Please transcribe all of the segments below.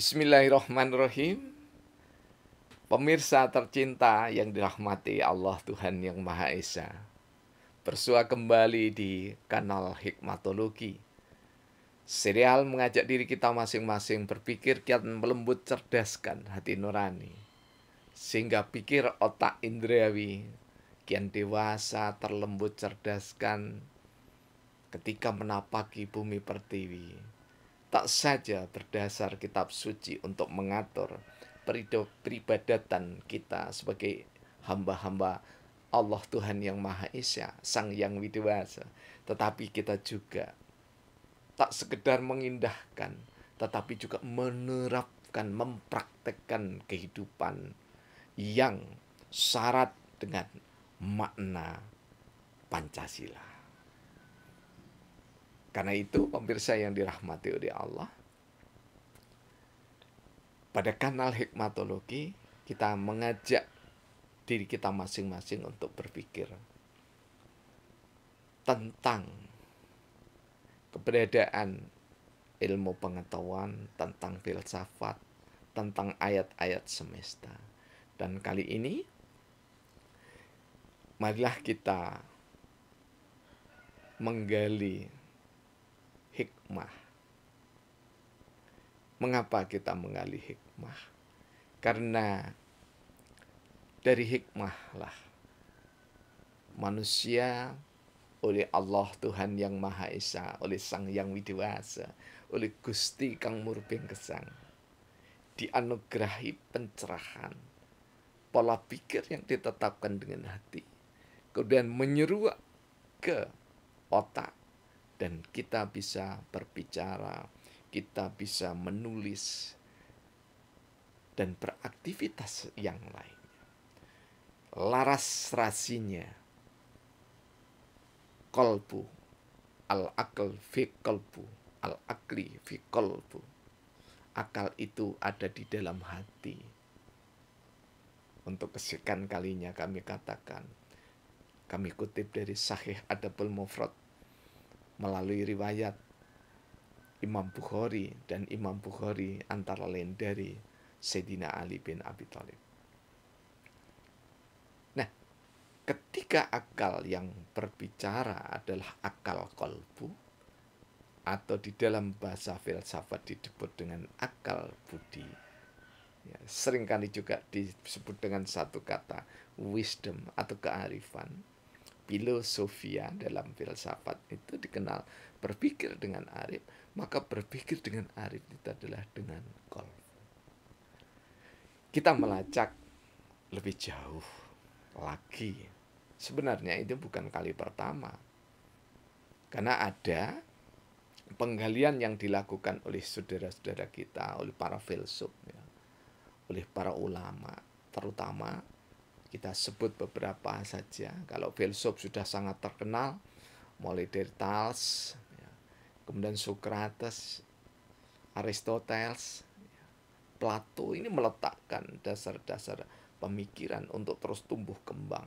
Bismillahirrahmanirrahim. Pemirsa tercinta yang dirahmati Allah Tuhan Yang Maha Esa, bersua kembali di kanal Hikmatologi. Serial mengajak diri kita masing-masing berpikir kian melembut cerdaskan hati nurani, sehingga pikir otak indrawi kian dewasa terlembut cerdaskan ketika menapaki bumi pertiwi. Tak saja berdasar kitab suci untuk mengatur peribadatan kita sebagai hamba-hamba Allah Tuhan Yang Maha Esa, Sang Yang Widewasa, tetapi kita juga tak sekedar mengindahkan, tetapi juga menerapkan, mempraktekkan kehidupan yang syarat dengan makna Pancasila. Karena itu, pemirsa yang dirahmati oleh Allah, pada kanal Hikmatologi kita mengajak diri kita masing-masing untuk berpikir tentang keberadaan ilmu pengetahuan, tentang filsafat, tentang ayat-ayat semesta. Dan kali ini, marilah kita menggali hikmah. Mengapa kita menggali hikmah? Karena dari hikmahlah manusia oleh Allah Tuhan Yang Maha Esa, oleh Sang Yang Widewasa, oleh Gusti Kang Murbeng Gesang, dianugerahi pencerahan, pola pikir yang ditetapkan dengan hati, kemudian menyeruak ke otak, dan kita bisa berbicara, kita bisa menulis, dan beraktivitas yang lain. Laras rasinya kolbu, al-akal fi kolbu, al-akli fi kolbu. Akal itu ada di dalam hati. Untuk kesekian kalinya kami katakan, kami kutip dari Sahih Adabul Mufrad melalui riwayat Imam Bukhari, dan Imam Bukhari antara lain dari Sayyidina Ali bin Abi Thalib. Nah, ketika akal yang berbicara adalah akal kolbu, atau di dalam bahasa filsafat disebut dengan akal budi, ya, seringkali juga disebut dengan satu kata wisdom atau kearifan. Filosofia dalam filsafat itu dikenal berpikir dengan arif, maka berpikir dengan arif itu adalah dengan kolbu. Kita melacak lebih jauh lagi. Sebenarnya itu bukan kali pertama, karena ada penggalian yang dilakukan oleh saudara-saudara kita, oleh para filsuf, ya, oleh para ulama, terutama kita sebut beberapa saja. Kalau filsuf sudah sangat terkenal, mulai dari Thales, ya, kemudian Socrates, Aristoteles, ya, Plato, ini meletakkan dasar-dasar pemikiran untuk terus tumbuh kembang.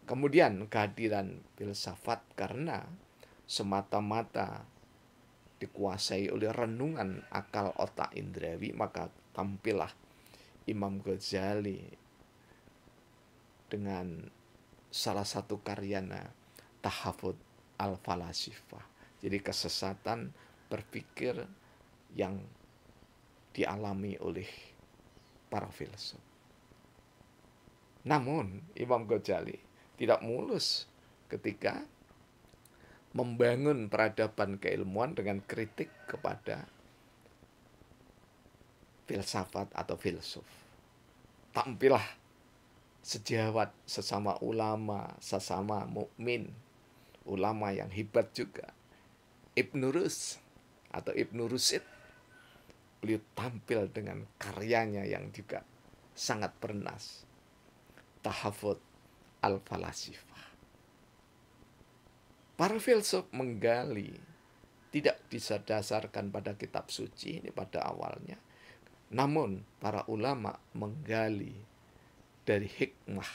Kemudian kehadiran filsafat karena semata-mata dikuasai oleh renungan akal otak indrawi, maka tampillah Imam Ghazali dengan salah satu karyanya Tahafut al-Falasifah. Jadi kesesatan berpikir yang dialami oleh para filsuf. Namun Imam Ghazali tidak mulus ketika membangun peradaban keilmuan dengan kritik kepada filsafat atau filsuf. Tampillah sejawat, sesama ulama, sesama mukmin, ulama yang hebat juga, Ibnu Rus atau Ibnu Rusyid. Beliau tampil dengan karyanya yang juga sangat bernas, Tahafut al-Falasifah. Para filsuf menggali tidak disadasarkan pada kitab suci ini pada awalnya, namun para ulama menggali dari hikmah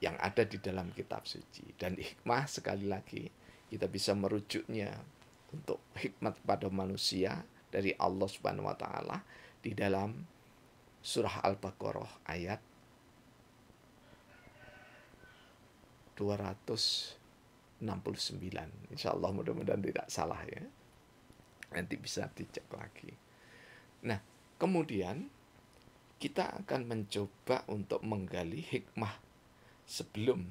yang ada di dalam kitab suci. Dan hikmah sekali lagi kita bisa merujuknya untuk hikmat pada manusia dari Allah Subhanahu wa taala di dalam surah Al-Baqarah ayat 269. Insya Allah mudah-mudahan tidak salah ya. Nanti bisa dicek lagi. Nah, kemudian kita akan mencoba untuk menggali hikmah sebelum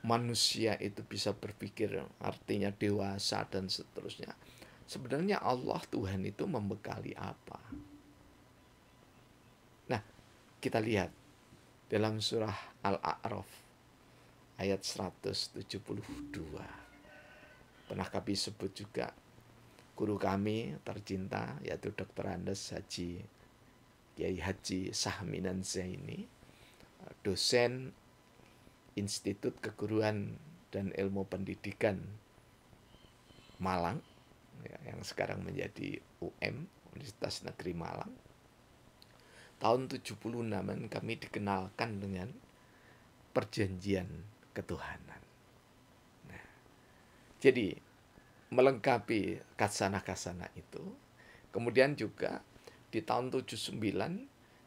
manusia itu bisa berpikir, artinya dewasa dan seterusnya. Sebenarnya Allah Tuhan itu membekali apa? Nah, kita lihat dalam surah Al-A'raf ayat 172. Pernah kami sebut juga guru kami tercinta, yaitu Dr. Andes Haji Kiai Haji Sahminan Zaini, dosen Institut Keguruan dan Ilmu Pendidikan Malang, ya, yang sekarang menjadi UM, Universitas Negeri Malang. Tahun 76 kami dikenalkan dengan perjanjian ketuhanan. Nah, jadi melengkapi kasana-kasana itu, kemudian juga di tahun 79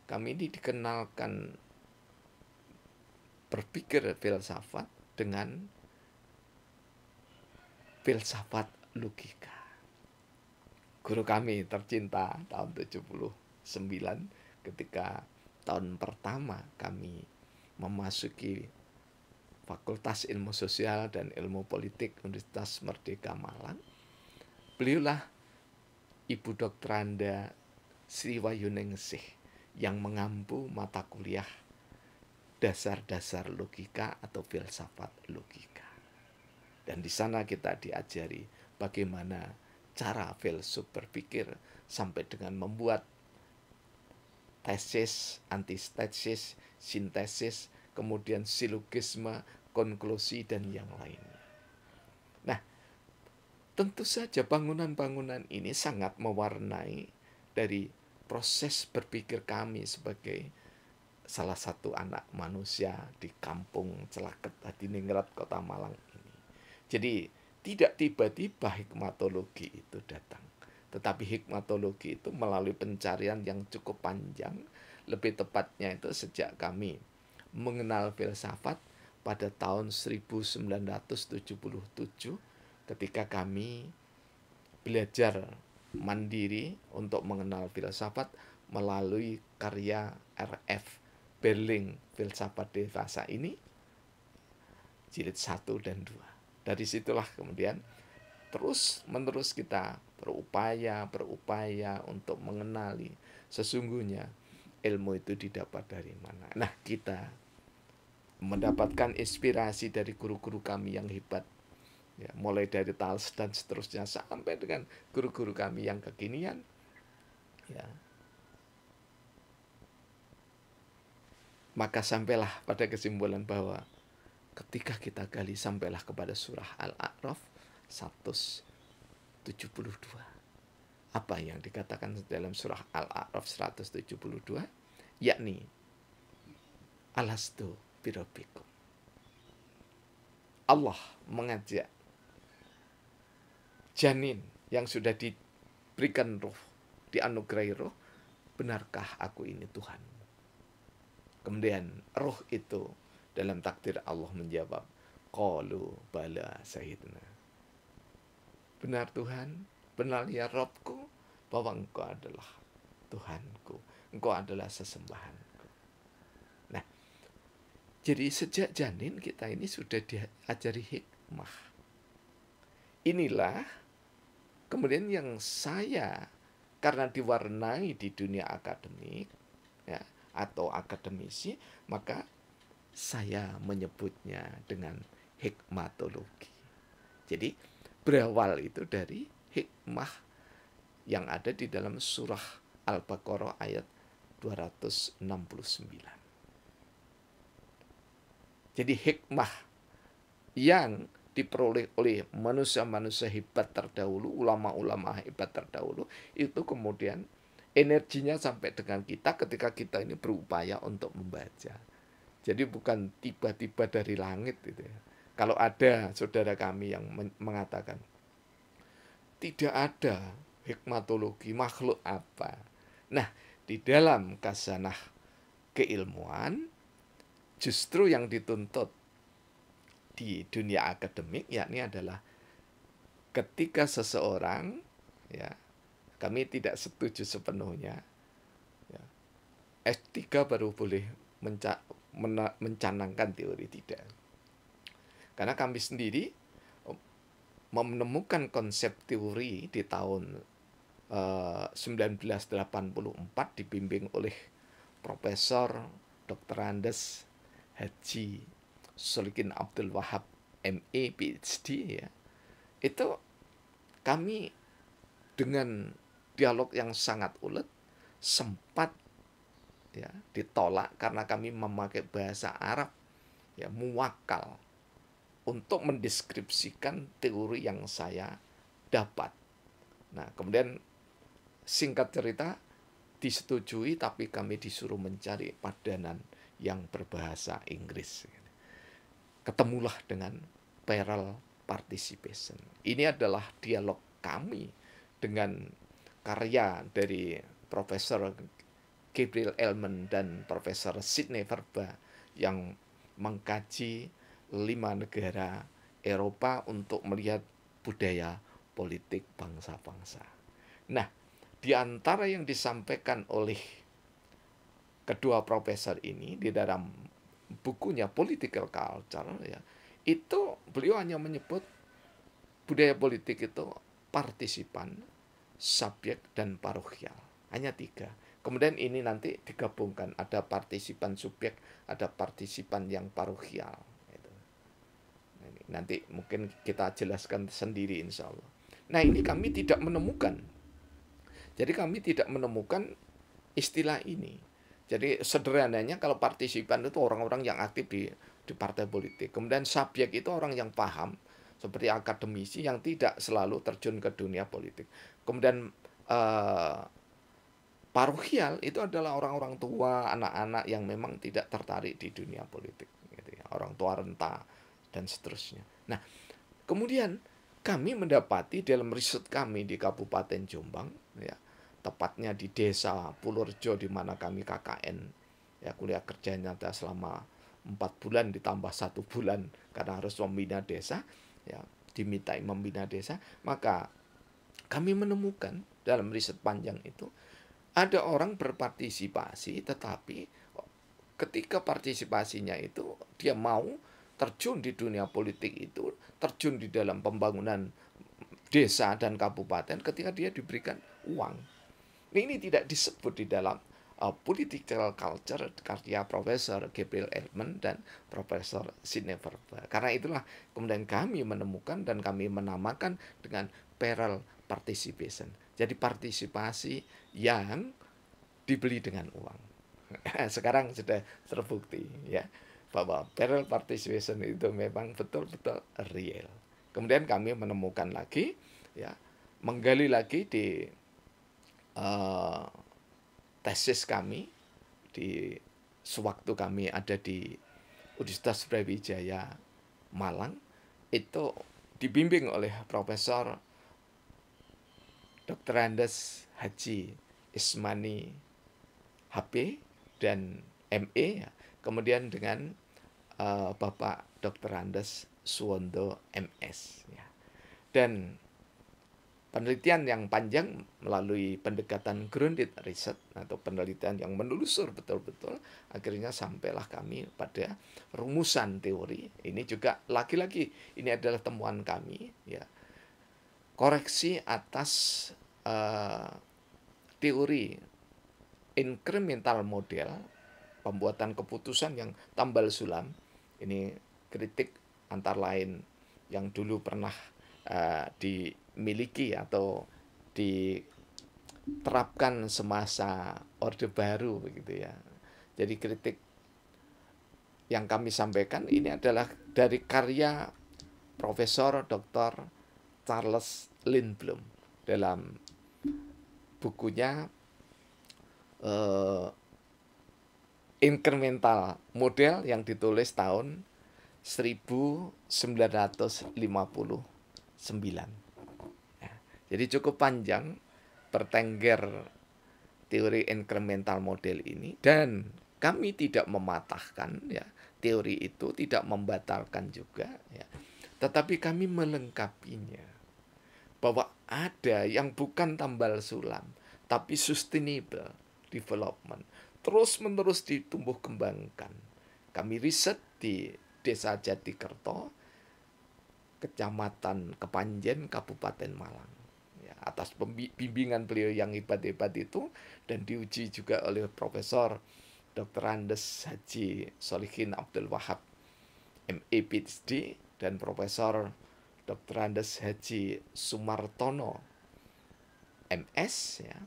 kami ini dikenalkan berpikir filsafat dengan filsafat logika. Guru kami tercinta tahun 79 ketika tahun pertama kami memasuki Fakultas Ilmu Sosial dan Ilmu Politik Universitas Merdeka Malang, beliaulah Ibu Dr. Anda Sri Wahyuningsih yang mengampu mata kuliah dasar-dasar logika atau filsafat logika. Dan di sana kita diajari bagaimana cara filsuf berpikir sampai dengan membuat tesis, antitesis, sintesis, kemudian silogisme, konklusi, dan yang lainnya. Nah, tentu saja bangunan-bangunan ini sangat mewarnai dari proses berpikir kami sebagai salah satu anak manusia di kampung Celaket, Hadiningrat, Kota Malang ini. Jadi, tidak tiba-tiba hikmatologi itu datang. Tetapi hikmatologi itu melalui pencarian yang cukup panjang, lebih tepatnya itu sejak kami mengenal filsafat pada tahun 1977 ketika kami belajar mandiri untuk mengenal filsafat melalui karya R.F. Berling, Filsafat Dewasa ini, jilid 1 dan 2. Dari situlah kemudian terus-menerus kita berupaya untuk mengenali sesungguhnya ilmu itu didapat dari mana. Nah, kita mendapatkan inspirasi dari guru-guru kami yang hebat, ya, mulai dari Thales dan seterusnya sampai dengan guru-guru kami yang kekinian, ya. Maka sampailah pada kesimpulan bahwa ketika kita gali sampailah kepada surah Al-A'raf 172. Apa yang dikatakan dalam surah Al-A'raf 172? Yakni alastu birabbikum. Allah mengajak janin yang sudah diberikan roh, dianugerahi roh, benarkah aku ini Tuhan? Kemudian roh itu dalam takdir Allah menjawab, qalu bala syahidna. Benar Tuhan, benar ya Rabbku, bahwa Engkau adalah Tuhanku, Engkau adalah sesembahanku. Nah, jadi sejak janin kita ini sudah diajari hikmah. Inilah kemudian yang saya, karena diwarnai di dunia akademik, ya, atau akademisi, maka saya menyebutnya dengan hikmatologi. Jadi berawal itu dari hikmah yang ada di dalam surah Al-Baqarah ayat 269. Jadi hikmah yang diperoleh oleh manusia-manusia hebat terdahulu, ulama-ulama hebat terdahulu, itu kemudian energinya sampai dengan kita ketika kita ini berupaya untuk membaca. Jadi bukan tiba-tiba dari langit gitu ya. Kalau ada saudara kami yang mengatakan, tidak ada hikmatologi makhluk apa. Nah, di dalam khazanah keilmuan justru yang dituntut di dunia akademik yakni adalah ketika seseorang, ya, kami tidak setuju sepenuhnya, ya, S3 baru boleh mencanangkan teori, tidak. Karena kami sendiri menemukan konsep teori di tahun 1984 dibimbing oleh Profesor Dr. Andes Haji Solikin Abdul Wahab MA PhD, ya. Itu kami dengan dialog yang sangat ulet sempat, ya, ditolak karena kami memakai bahasa Arab, ya, muwakkal untuk mendeskripsikan teori yang saya dapat. Nah, kemudian singkat cerita disetujui, tapi kami disuruh mencari padanan yang berbahasa Inggris. Ketemulah dengan parallel participation. Ini adalah dialog kami dengan karya dari Profesor Gabriel Elman dan Profesor Sidney Verba yang mengkaji 5 negara Eropa untuk melihat budaya politik bangsa-bangsa. Nah, di antara yang disampaikan oleh kedua profesor ini di dalam bukunya Political Culture, ya, itu beliau hanya menyebut budaya politik itu partisipan, subjek, dan parochial. Hanya 3. Kemudian ini nanti digabungkan, ada partisipan subjek, ada partisipan yang parochial. Nanti mungkin kita jelaskan sendiri insya Allah. Nah, ini kami tidak menemukan. Jadi kami tidak menemukan istilah ini. Jadi sederhananya kalau partisipan itu orang-orang yang aktif di partai politik. Kemudian subjek itu orang yang paham, seperti akademisi yang tidak selalu terjun ke dunia politik. Kemudian parochial itu adalah orang-orang tua, anak-anak yang memang tidak tertarik di dunia politik, gitu ya. Orang tua renta dan seterusnya. Nah, kemudian kami mendapati dalam riset kami di Kabupaten Jombang, ya, tepatnya di desa Pulurjo di mana kami KKN, ya, kuliah kerja nyata selama 4 bulan ditambah 1 bulan karena harus membina desa, ya, dimintai membina desa. Maka kami menemukan dalam riset panjang itu ada orang berpartisipasi, tetapi ketika partisipasinya itu dia mau terjun di dunia politik itu, terjun di dalam pembangunan desa dan kabupaten ketika dia diberikan uang. Ini tidak disebut di dalam political culture karya Profesor Gabriel Elman dan Profesor Sidney Verba. Karena itulah kemudian kami menemukan dan kami menamakan dengan parallel participation. Jadi partisipasi yang dibeli dengan uang. Sekarang sudah terbukti, ya, bahwa parallel participation itu memang betul-betul real. Kemudian kami menemukan lagi, ya, menggali lagi di tesis kami di sewaktu kami ada di Universitas Brawijaya Malang, itu dibimbing oleh Profesor Dr. Andes Haji Ismani HP dan ME, ya. Kemudian dengan Bapak Dr. Andes Suwondo MS, ya. Dan penelitian yang panjang melalui pendekatan grounded research atau penelitian yang menelusur betul-betul, akhirnya sampailah kami pada rumusan teori. Ini juga lagi-lagi ini adalah temuan kami, ya. Koreksi atas teori incremental model, pembuatan keputusan yang tambal sulam. Ini kritik antara lain yang dulu pernah dimiliki atau diterapkan semasa Orde Baru, begitu, ya. Jadi kritik yang kami sampaikan ini adalah dari karya Profesor Dr. Charles Lindblom dalam bukunya Incremental Model yang ditulis tahun 1959. Ya. Jadi cukup panjang bertengger teori incremental model ini, dan kami tidak mematahkan ya teori itu, tidak membatalkan juga ya. Tetapi kami melengkapinya bahwa ada yang bukan tambal sulam tapi sustainable development, terus-menerus ditumbuh kembangkan. Kami riset di Desa Jatikerto, Kecamatan Kepanjen, Kabupaten Malang. Ya, atas bimbingan beliau yang hebat-hebat itu, dan diuji juga oleh Profesor Dr. Andes Haji Solihin Abdul Wahab, MA PhD, dan Profesor Dr. Andes Haji Sumartono, MS, ya.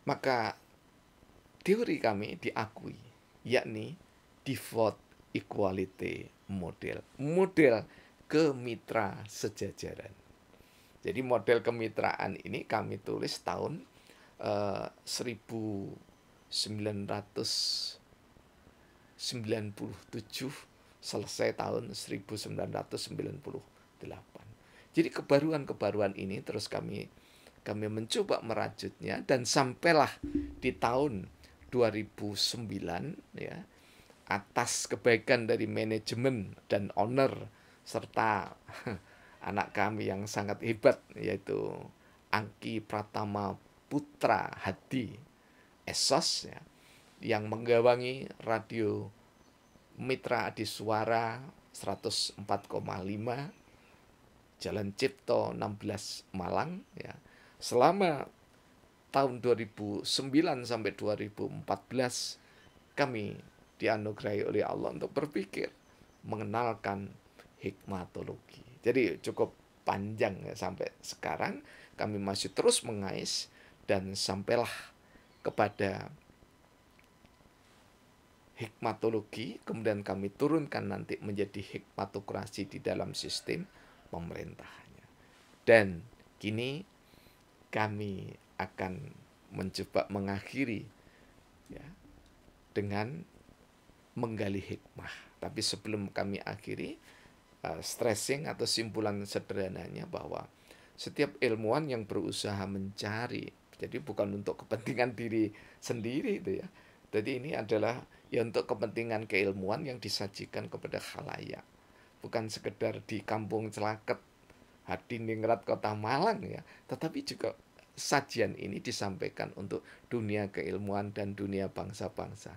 Maka teori kami diakui, yakni default equality model, model kemitra sejajaran. Jadi model kemitraan ini kami tulis tahun 1997, selesai tahun 1998. Jadi kebaruan-kebaruan ini terus kami mencoba merajutnya, dan sampailah di tahun 2009 ya, atas kebaikan dari manajemen dan owner serta anak kami yang sangat hebat, yaitu Angki Pratama Putra Hadi Esos ya, yang menggawangi radio Mitra Adi Suara 104,5 Jalan Cipto 16 Malang ya. Selama tahun 2009 sampai 2014 kami dianugerahi oleh Allah untuk berpikir, mengenalkan hikmatologi. Jadi cukup panjang ya, sampai sekarang kami masih terus mengais dan sampailah kepada hikmatologi, kemudian kami turunkan nanti menjadi hikmatokrasi di dalam sistem pemerintahannya. Dan kini kami akan mencoba mengakhiri ya dengan menggali hikmah. Tapi sebelum kami akhiri, stressing atau simpulan sederhananya bahwa setiap ilmuwan yang berusaha mencari, jadi bukan untuk kepentingan diri sendiri itu ya. Jadi ini adalah ya untuk kepentingan keilmuan yang disajikan kepada khalayak. Bukan sekedar di Kampung Celaket, Hadiningrat, Kota Malang ya, tetapi juga sajian ini disampaikan untuk dunia keilmuan dan dunia bangsa-bangsa.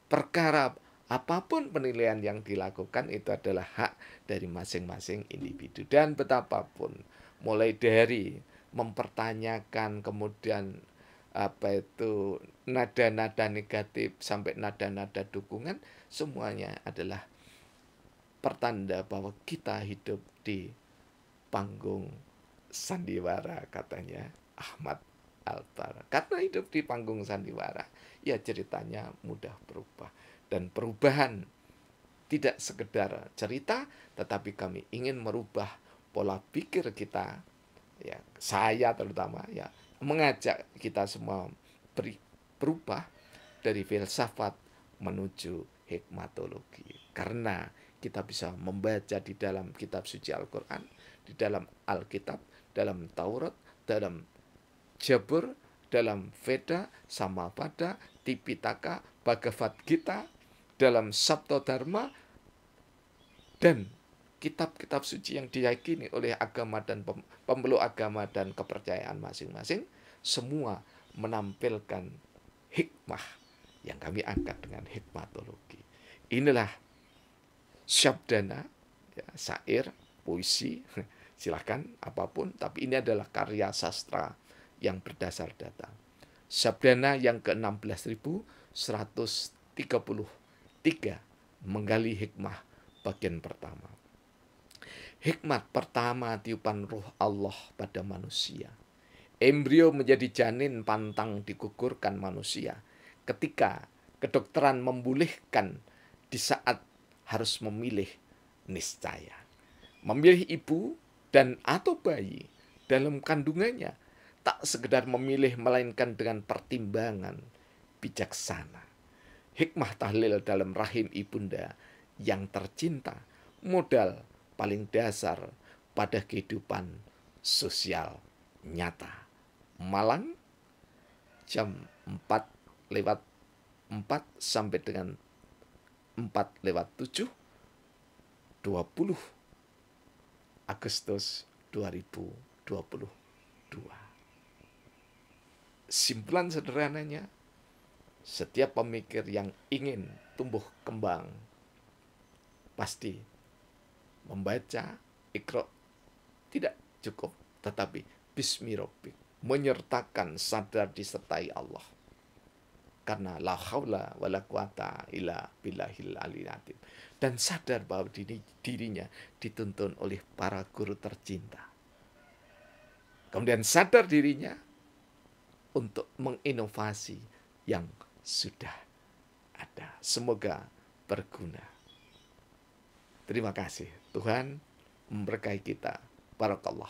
Perkara apapun penilaian yang dilakukan itu adalah hak dari masing-masing individu. Dan betapapun, mulai dari mempertanyakan, kemudian nada-nada negatif sampai nada-nada dukungan, semuanya adalah pertanda bahwa kita hidup di panggung sandiwara, katanya Ahmad Albar. Karena hidup di panggung sandiwara, ya ceritanya mudah berubah. Dan perubahan tidak sekedar cerita, tetapi kami ingin merubah pola pikir kita, ya saya terutama ya, mengajak kita semua berubah dari filsafat menuju hikmatologi. Karena kita bisa membaca di dalam kitab suci Al-Quran, di dalam Alkitab, dalam Taurat, dalam Jabur, dalam Veda, Samapada, Tipitaka, Bhagavad Gita, dalam Sabto Dharma, dan kitab-kitab suci yang diyakini oleh agama dan pemeluk agama dan kepercayaan masing-masing, semua menampilkan hikmah yang kami angkat dengan hikmatologi. Inilah syabdana, ya, syair, puisi, silahkan apapun, tapi ini adalah karya sastra yang berdasar data. Sabdana yang ke-16.133, menggali hikmah bagian pertama. Hikmat pertama, tiupan ruh Allah pada manusia. Embrio menjadi janin pantang digugurkan manusia ketika kedokteran membolehkan di saat harus memilih niscaya. Memilih ibu dan atau bayi dalam kandungannya, tak sekedar memilih melainkan dengan pertimbangan bijaksana. Hikmah tahlil dalam rahim ibunda yang tercinta, modal paling dasar pada kehidupan sosial nyata. Malang jam 4 lewat 4 sampai dengan 4 lewat 7, 20 Agustus 2022. Simpulan sederhananya, setiap pemikir yang ingin tumbuh kembang pasti membaca Iqra tidak cukup, tetapi Bismi Rabbik, menyertakan sadar disertai Allah. Karena la haula wala quwata illa billahil aliyil azim. Dan sadar bahwa dirinya dituntun oleh para guru tercinta. Kemudian sadar dirinya untuk menginovasi yang sudah ada. Semoga berguna. Terima kasih. Tuhan memberkahi kita. Barakallah.